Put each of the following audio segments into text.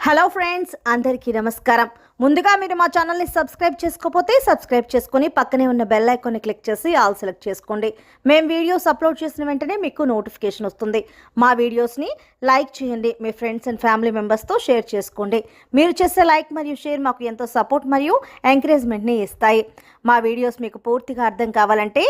Hello friends, అందరికీ నమస్కారం. ముందుగా మీరు మా ఛానల్ని సబ్స్క్రైబ్ చేసుకోకపోతే సబ్స్క్రైబ్ చేసుకుని పక్కనే ఉన్న బెల్ ఐకాన్ని క్లిక్ చేసి ఆల్ సెలెక్ట్ చేసుకోండి. మేము వీడియోస్ అప్లోడ్ చేసిన వెంటనే మీకు నోటిఫికేషన్ వస్తుంది. మా వీడియోస్ని లైక్ చేయండి, మీ ఫ్రెండ్స్ అండ్ ఫ్యామిలీ మెంబర్స్తో షేర్ చేసుకోండి. మీరు చేసే లైక్ మరియు షేర్ మాకు ఎంతో సపోర్ట్ మరియు ఎంకరేజ్మెంట్ని ఇస్తాయి. మా వీడియోస్ మీకు పూర్తిగా అర్థం కావాలంటే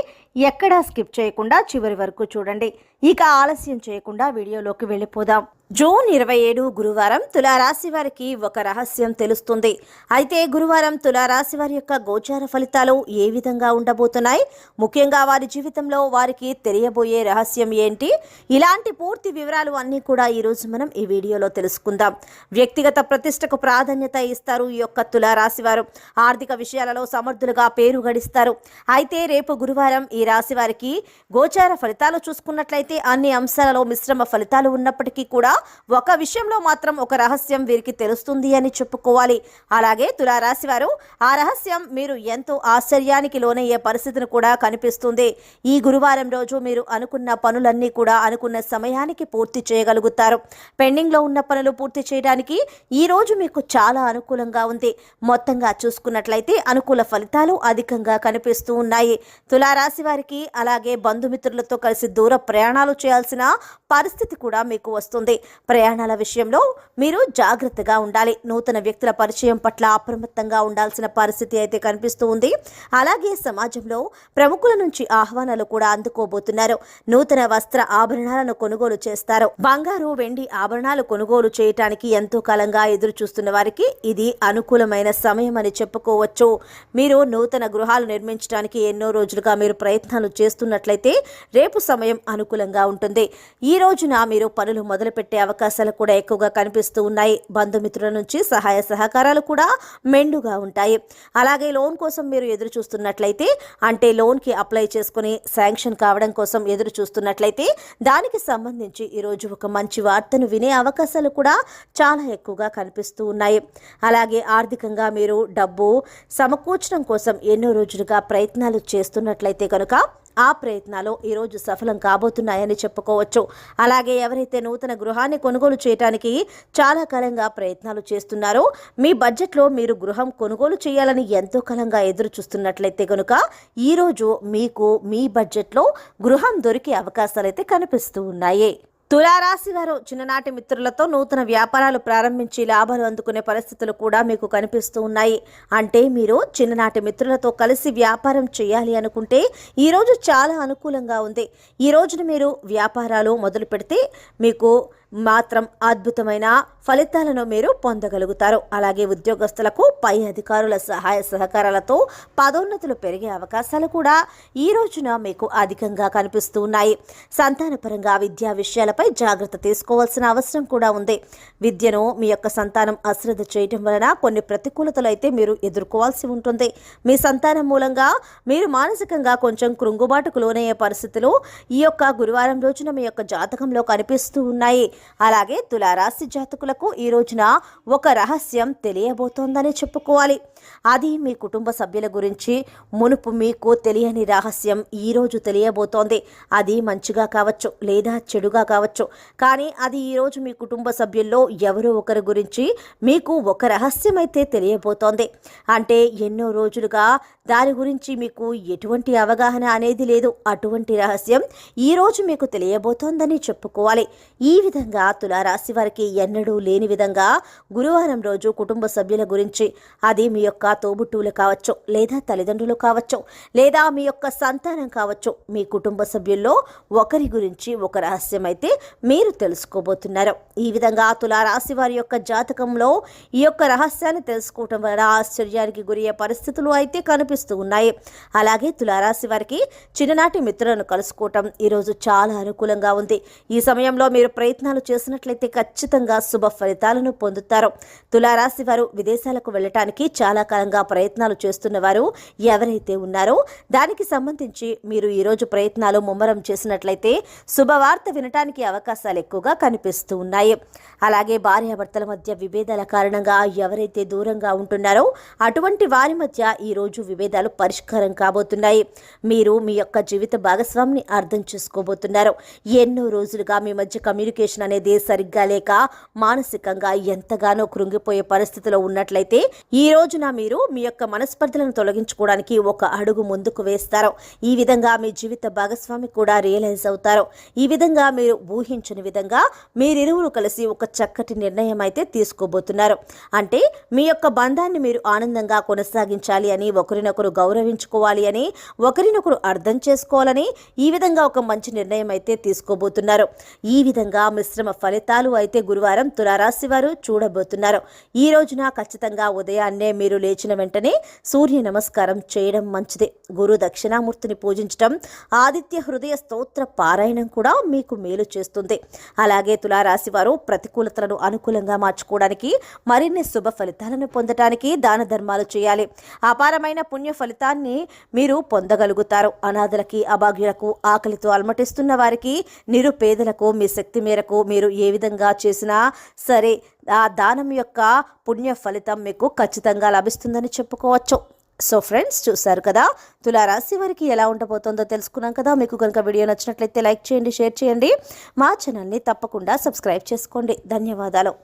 ఎక్కడా స్కిప్ చేయకుండా చివరి వరకు చూడండి. ఇక ఆలస్యం చేయకుండా వీడియోలోకి వెళ్ళిపోదాం. జూన్ 27 గురువారం తులారాశి వారికి ఒక రహస్యం తెలుస్తుంది. అయితే గురువారం తులారాశి వారి యొక్క గోచార ఫలితాలు ఏ విధంగా ఉండబోతున్నాయి, ముఖ్యంగా వారి జీవితంలో వారికి తెలియబోయే రహస్యం ఏంటి, ఇలాంటి పూర్తి వివరాలు అన్నీ కూడా ఈరోజు మనం ఈ వీడియోలో తెలుసుకుందాం. వ్యక్తిగత ప్రతిష్టకు ప్రాధాన్యత ఇస్తారు ఈ యొక్క తులారాశి వారు. ఆర్థిక విషయాలలో సమర్థులుగా పేరు గడిస్తారు. అయితే రేపు గురువారం ఈ రాశి వారికి గోచార ఫలితాలు చూసుకున్నట్లయితే అన్ని అంశాలలో మిశ్రమ ఫలితాలు ఉన్నప్పటికీ కూడా ఒక విషయంలో మాత్రం ఒక రహస్యం వీరికి తెలుస్తుంది అని చెప్పుకోవాలి. అలాగే తులారాశి వారు ఆ రహస్యం మీరు ఎంతో ఆశ్చర్యానికి లోనయ్యే పరిస్థితిని కూడా కనిపిస్తుంది. ఈ గురువారం రోజు మీరు అనుకున్న పనులన్నీ కూడా అనుకున్న సమయానికి పూర్తి చేయగలుగుతారు. పెండింగ్లో ఉన్న పనులు పూర్తి చేయడానికి ఈ రోజు మీకు చాలా అనుకూలంగా ఉంది. మొత్తంగా చూసుకున్నట్లయితే అనుకూల ఫలితాలు అధికంగా కనిపిస్తూ ఉన్నాయి. తులారాశి వారికి అలాగే బంధుమిత్రులతో కలిసి దూర ప్రయాణాలు చేయాల్సిన పరిస్థితి కూడా మీకు వస్తుంది. ప్రయాణాల విషయంలో మీరు జాగ్రత్తగా ఉండాలి. నూతన వ్యక్తుల పరిచయం పట్ల అప్రమత్తంగా ఉండాల్సిన పరిస్థితి అయితే కనిపిస్తూ ఉంది. అలాగే సమాజంలో ప్రముఖుల నుంచి ఆహ్వానాలు కూడా అందుకోబోతున్నారు. నూతన వస్త్ర ఆభరణాలను కొనుగోలు చేస్తారు. బంగారు వెండి ఆభరణాలు కొనుగోలు చేయటానికి ఎంతో కాలంగా ఎదురు చూస్తున్న వారికి ఇది అనుకూలమైన సమయం అని చెప్పుకోవచ్చు. మీరు నూతన గృహాలు నిర్మించడానికి ఎన్నో రోజులుగా మీరు ప్రయత్నాలు చేస్తున్నట్లయితే రేపు సమయం అనుకూలంగా ఉంటుంది. ఈ రోజున మీరు పనులు మొదలుపెట్టే అవకాశాలు కూడా ఎక్కువగా కనిపిస్తూ ఉన్నాయి. బంధుమిత్రుల నుంచి సహాయ సహకారాలు కూడా మెండుగా ఉంటాయి. అలాగే లోన్ కోసం మీరు ఎదురు చూస్తున్నట్లయితే, అంటే లోన్కి అప్లై చేసుకుని శాంక్షన్ కావడం కోసం ఎదురు చూస్తున్నట్లయితే దానికి సంబంధించి ఈరోజు ఒక మంచి వార్తను వినే అవకాశాలు కూడా చాలా ఎక్కువగా కనిపిస్తూ ఉన్నాయి. అలాగే ఆర్థికంగా మీరు డబ్బు సమకూర్చడం కోసం ఎన్నో రోజులుగా ప్రయత్నాలు చేస్తున్నట్లయితే కనుక ఆ ప్రయత్నాలు ఈరోజు సఫలం కాబోతున్నాయని చెప్పుకోవచ్చు. అలాగే ఎవరైతే నూతన గృహాన్ని కొనుగోలు చేయడానికి చాలా కాలంగా ప్రయత్నాలు చేస్తున్నారో, మీ బడ్జెట్లో మీరు గృహం కొనుగోలు చేయాలని ఎంతో కాలంగా ఎదురు చూస్తున్నట్లయితే కనుక ఈరోజు మీకు మీ బడ్జెట్లో గృహం దొరికే అవకాశాలు అయితే కనిపిస్తూ ఉన్నాయి. తులారాశి వారు చిన్ననాటి మిత్రులతో నూతన వ్యాపారాలు ప్రారంభించి లాభాలు అందుకునే పరిస్థితులు కూడా మీకు కనిపిస్తూ ఉన్నాయి. అంటే మీరు చిన్ననాటి మిత్రులతో కలిసి వ్యాపారం చేయాలి అనుకుంటే ఈరోజు చాలా అనుకూలంగా ఉంది. ఈ రోజున మీరు వ్యాపారాలు మొదలు పెడితే మీకు మాత్రం అద్భుతమైన ఫలితాలను మీరు పొందగలుగుతారు. అలాగే ఉద్యోగస్తులకు పై అధికారుల సహాయ సహకారాలతో పదోన్నతులు పెరిగే అవకాశాలు కూడా ఈ రోజున మీకు అధికంగా కనిపిస్తూ ఉన్నాయి. సంతానపరంగా విద్యా విషయాలపై జాగ్రత్త తీసుకోవాల్సిన అవసరం కూడా ఉంది. విద్యను మీ యొక్క సంతానం అశ్రద్ధ చేయటం వలన కొన్ని ప్రతికూలతలు అయితే మీరు ఎదుర్కోవాల్సి ఉంటుంది. మీ సంతానం మూలంగా మీరు మానసికంగా కొంచెం కృంగుబాటుకు లోనయ్యే పరిస్థితులు ఈ యొక్క గురువారం రోజున మీ యొక్క జాతకంలో కనిపిస్తూ ఉన్నాయి. అలాగే తులారాశి జాతకులకు ఈ రోజున ఒక రహస్యం తెలియబోతోందని చెప్పుకోవాలి. అది మీ కుటుంబ సభ్యుల గురించి మునుపు మీకు తెలియని రహస్యం ఈ రోజు తెలియబోతోంది. అది మంచిగా కావచ్చు లేదా చెడుగా కావచ్చు, కానీ అది ఈరోజు మీ కుటుంబ సభ్యుల్లో ఎవరో ఒకరి గురించి మీకు ఒక రహస్యం అయితే తెలియబోతోంది. అంటే ఎన్నో రోజులుగా దాని గురించి మీకు ఎటువంటి అవగాహన అనేది లేదు. అటువంటి రహస్యం ఈ రోజు మీకు తెలియబోతోందని చెప్పుకోవాలి. ఈ విధంగా తులారాశి వారికి ఎన్నడూ లేని విధంగా గురువారం రోజు కుటుంబ సభ్యుల గురించి, అది మీ యొక్క తోబుట్టువులు కావచ్చు లేదా తల్లిదండ్రులు కావచ్చు లేదా మీ యొక్క సంతానం కావచ్చు, మీ కుటుంబ సభ్యుల్లో ఒకరి గురించి ఒక రహస్యం అయితే మీరు తెలుసుకోబోతున్నారు. ఈ విధంగా తులారాశి వారి యొక్క జాతకంలో ఈ యొక్క రహస్యాన్ని తెలుసుకోవటం వల్ల ఆశ్చర్యానికి గురయ్యే పరిస్థితులు అయితే కనిపిస్తూ ఉన్నాయి. అలాగే తులారాశి వారికి చిన్ననాటి మిత్రులను కలుసుకోవటం ఈరోజు చాలా అనుకూలంగా ఉంది. ఈ సమయంలో మీరు ప్రయత్నాలు చేసినట్లయితే ఖచ్చితంగా శుభ ఫలితాలను పొందుతారు. తులారాశి వారు విదేశాలకు వెళ్ళటానికి చాలా కాలంగా ప్రయత్నాలు చేస్తున్న వారు ఎవరైతే ఉన్నారో దానికి సంబంధించి మీరు ఈరోజు ప్రయత్నాలు ముమ్మరం చేసినట్లయితే శుభవార్త వినటానికి అవకాశాలు ఎక్కువగా కనిపిస్తూ ఉన్నాయి. అలాగే భార్యాభర్తల మధ్య విభేదాల కారణంగా ఎవరైతే దూరంగా ఉంటున్నారో అటువంటి వారి మధ్య ఈరోజు విభేదాలు పరిష్కారం కాబోతున్నాయి. మీరు మీ యొక్క జీవిత భాగస్వామిని అర్థం చేసుకోబోతున్నారు. ఎన్నో రోజులుగా మీ మధ్య కమ్యూనికేషన్ ఆలోచన అనేది సరిగ్గా లేక మానసికంగా ఎంతగానో కృంగిపోయే పరిస్థితిలో ఉన్నట్లయితే ఈ రోజున మీరు మీ యొక్క మనస్పర్ధలను తొలగించుకోవడానికి ఒక అడుగు ముందుకు వేస్తారు. ఈ విధంగా మీ జీవిత భాగస్వామి కూడా రియలైజ్ అవుతారు. ఈ విధంగా మీరు ఊహించని విధంగా మీరిరువురు కలిసి ఒక చక్కటి నిర్ణయం అయితే తీసుకోబోతున్నారు. అంటే మీ యొక్క బంధాన్ని మీరు ఆనందంగా కొనసాగించాలి అని, ఒకరినొకరు గౌరవించుకోవాలి అని, ఒకరినొకరు అర్థం చేసుకోవాలని ఈ విధంగా ఒక మంచి నిర్ణయం అయితే తీసుకోబోతున్నారు. ఈ విధంగా మిశ్రమ ఫలితాలు అయితే గురువారం తులారాశి వారు చూడబోతున్నారు. ఈ రోజున ఖచ్చితంగా ఉదయాన్నే మీరు లేచిన వెంటనే సూర్య నమస్కారం చేయడం మంచిది. గురు దక్షిణామూర్తిని పూజించడం, ఆదిత్య హృదయ స్తోత్ర పారాయణం కూడా మీకు మేలు చేస్తుంది. అలాగే తులారాశి వారు ప్రతికూలతలను అనుకూలంగా మార్చుకోవడానికి, మరిన్ని శుభ ఫలితాలను పొందడానికి దాన ధర్మాలు చేయాలి. అపారమైన పుణ్య ఫలితాన్ని మీరు పొందగలుగుతారు. అనాథలకి, అభాగ్యులకు, ఆకలితో అలమటిస్తున్న వారికి, నిరుపేదలకు మీ శక్తి మేరకు మీరు ఏ విధంగా చేసినా సరే ఆ దానం యొక్క పుణ్య ఫలితం మీకు ఖచ్చితంగా లభిస్తుందని చెప్పుకోవచ్చు. సో ఫ్రెండ్స్, చూసారు కదా తులారాశి వారికి ఎలా ఉండబోతుందో తెలుసుకున్నాం కదా. మీకు కనుక వీడియో నచ్చినట్లయితే లైక్ చేయండి, షేర్ చేయండి. మా ఛానల్ని తప్పకుండా సబ్స్క్రైబ్ చేసుకోండి. ధన్యవాదాలు.